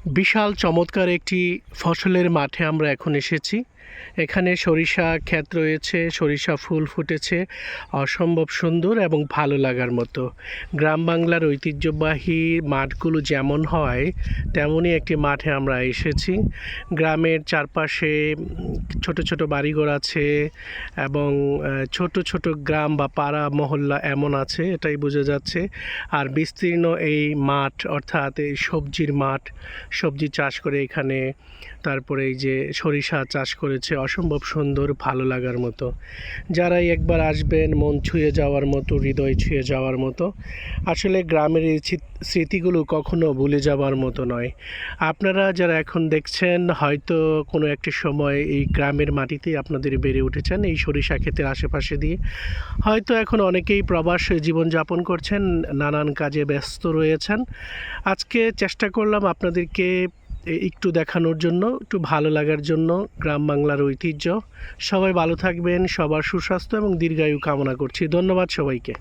বিশাল চমৎকার একটি ফসলের মাঠে আমরা এখন এসেছি। এখানে সরিষা ক্ষেত রয়েছে, সরিষা ফুল ফুটেছে, অসম্ভব সুন্দর এবং ভালো লাগার মতো। গ্রাম বাংলার ঐতিহ্যবাহী মাঠগুলো যেমন হয় তেমনই একটি মাঠে আমরা এসেছি। গ্রামের চারপাশে ছোট ছোট বাড়িঘর আছে এবং ছোট ছোট গ্রাম বা পাড়া মহল্লা এমন আছে, এটাই বোঝা যাচ্ছে। আর বিস্তীর্ণ এই মাঠ, অর্থাৎ এই সবজির মাঠ, সবজি চাষ করে এখানে, তারপরে এই যে সরিষা চাষ করেছে, অসম্ভব সুন্দর, ভালো লাগার মতো। যারাই একবার আসবেন মন ছুঁয়ে যাওয়ার মতো, হৃদয় ছুঁয়ে যাওয়ার মতো। আসলে গ্রামের এই স্মৃতিগুলো কখনো ভুলে যাওয়ার মতো নয়। আপনারা যারা এখন দেখছেন হয়তো কোনো একটি সময় এই গ্রামের মাটিতেই আপনাদের বেড়ে উঠেছেন, এই সরিষা ক্ষেতের আশেপাশে দিয়ে। হয়তো এখন অনেকেই প্রবাস জীবনযাপন করছেন, নানান কাজে ব্যস্ত রয়েছেন। আজকে চেষ্টা করলাম আপনাদেরকে একটু দেখানোর জন্য, একটু ভালো লাগার জন্য গ্রাম বাংলার ঐতিহ্য। সবাই ভালো থাকবেন, সবার সুস্বাস্থ্য এবং দীর্ঘায়ু কামনা করছি। ধন্যবাদ সবাইকে।